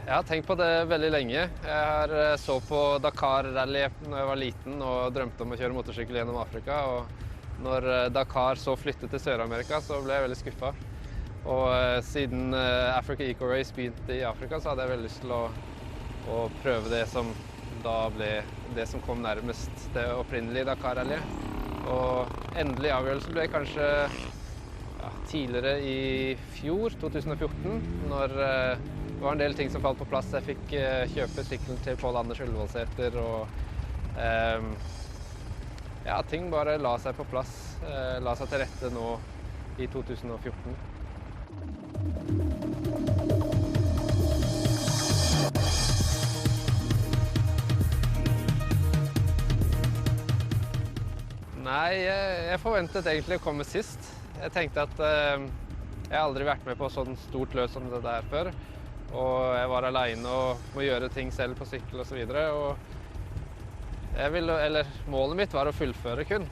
Jeg har tenkt på det veldig lenge. Jeg har så på Dakar-rally når jeg var liten og drømte om å kjøre motorsykkel gjennom Afrika. Og når Dakar så flyttet til Sør-Amerika, så ble jeg veldig skuffet. Og siden Africa Eco Race begynte i Afrika, så hadde jeg veldig lyst til å prøve det som da ble det som kom nærmest det opprinnelige Dakar-rallyet. Og endelig avgjørelse ble kanskje tidligere i fjor, 2014, når det var en del ting som falt på plass. Jeg fikk kjøpe sykkelen til Pål Anders Ullevålsæter, og ting bare la seg på plass, la seg til rette nå i 2014. Nei, jeg forventet egentlig å komme sist. Jeg tenkte at jeg har aldri vært med på sånn stort løp som det der før. Og jeg var alene og må gjøre ting selv på sykkel og så videre. Målet mitt var å fullføre kun.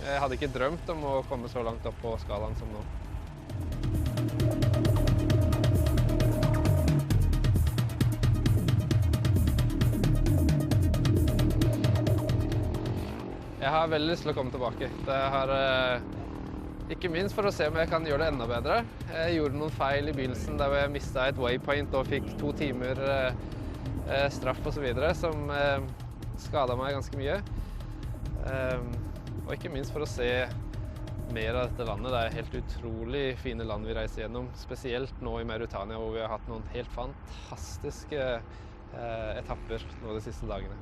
Jeg hadde ikke drømt om å komme så langt opp på skalaen som nå. Jeg har veldig lyst til å komme tilbake. Ikke minst for å se om jeg kan gjøre det enda bedre. Jeg gjorde noen feil i begynnelsen der jeg mistet et waypoint og fikk 2 timer straff og så videre, som skadet meg ganske mye. Og ikke minst for å se mer av dette landet. Det er helt utrolig fine land vi reiser gjennom, spesielt nå i Mauritania, hvor vi har hatt noen helt fantastiske etapper nå de siste dagene.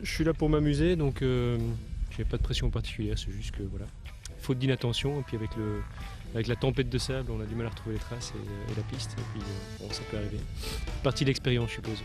Je suis là pour m'amuser, donc j'ai pas de pression particulière, c'est juste que voilà, faute d'inattention, et puis avec la tempête de sable, on a du mal à retrouver les traces et la piste, et puis bon, ça peut arriver. Partie de l'expérience, je suppose.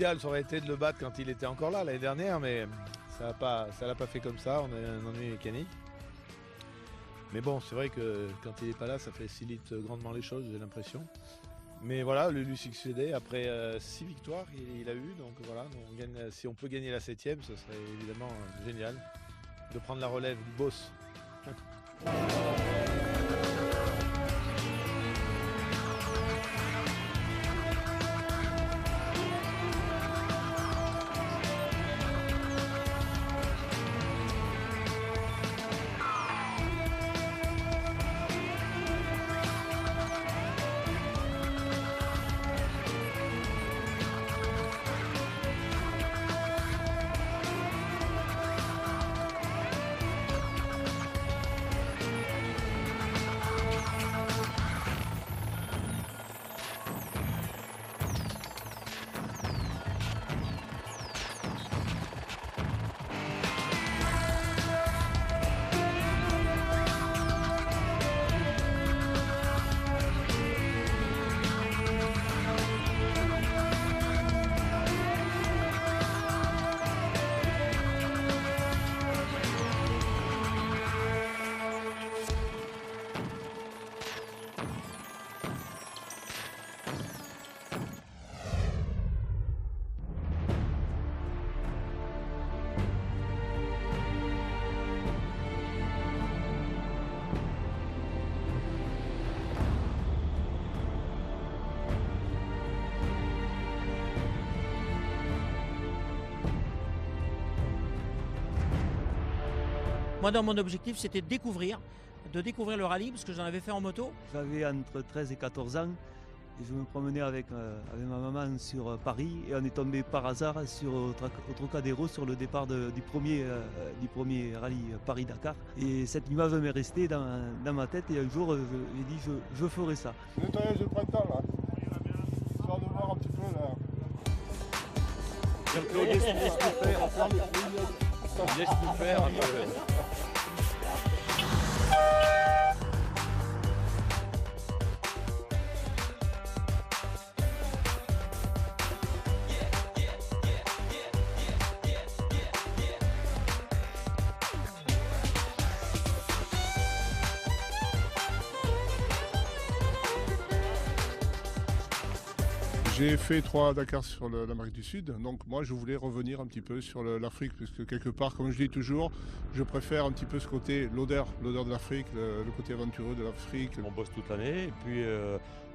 l'idéal, ça aurait été de le battre quand il était encore là l'année dernière, mais ça l'a pas fait comme ça, on a un ennui mécanique. Mais bon, c'est vrai que quand il n'est pas là, ça facilite grandement les choses, j'ai l'impression. Mais voilà, lui succéder après 6 victoires il a eu, donc voilà, si on peut gagner la 7e, ce serait évidemment génial de prendre la relève du boss. Moi, dans mon objectif, c'était de découvrir le rallye, parce que j'en avais fait en moto. J'avais entre 13 et 14 ans et je me promenais avec ma maman sur Paris et on est tombé par hasard au Trocadéro sur le départ du premier rallye Paris-Dakar. Et cette image m'est restée dans ma tête et un jour j'ai dit je ferai ça. Nettoyage de printemps là. Histoire de voir un petit peu là. Laisse-nous faire un peu. J'ai fait 3 Dakar sur l'Amérique du Sud, donc moi je voulais revenir un petit peu sur l'Afrique, puisque quelque part, comme je dis toujours, je préfère un petit peu ce côté, l'odeur de l'Afrique, le côté aventureux de l'Afrique. On bosse toute l'année et puis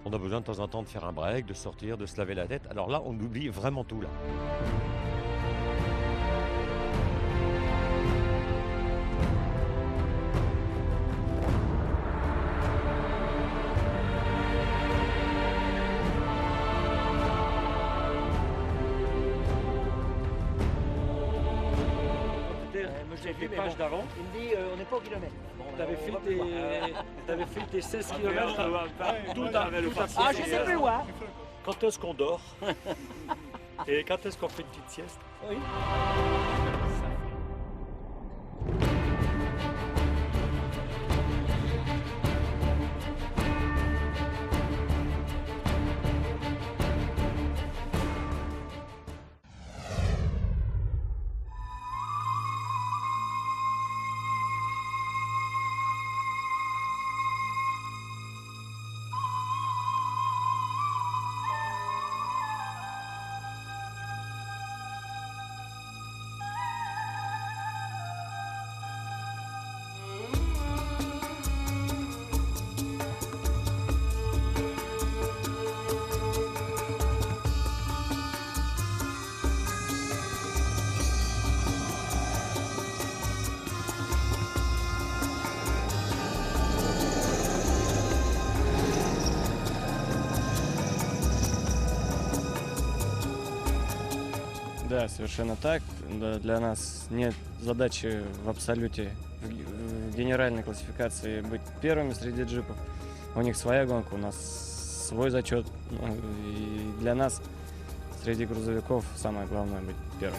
on a besoin de temps en temps de faire un break, de sortir, de se laver la tête. Alors là, on oublie vraiment tout là. J'ai fait les pages d'avant. Il me dit, on n'est pas au kilomètre. T'avais fait tes 16 km tout à Ah, je sais plus où, hein. Quand est-ce qu'on dort et quand est-ce qu'on fait une petite sieste? Oui. Да, совершенно так. Для нас нет задачи в абсолюте в генеральной классификации быть первыми среди джипов. У них своя гонка, у нас свой зачет. И для нас среди грузовиков самое главное быть первым.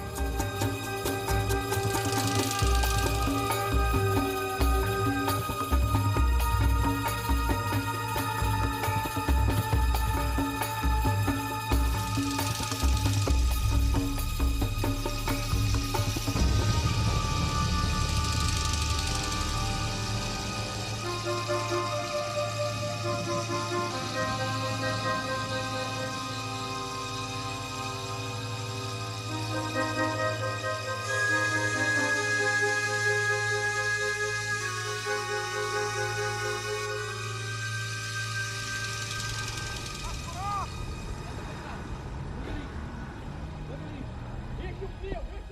Merci.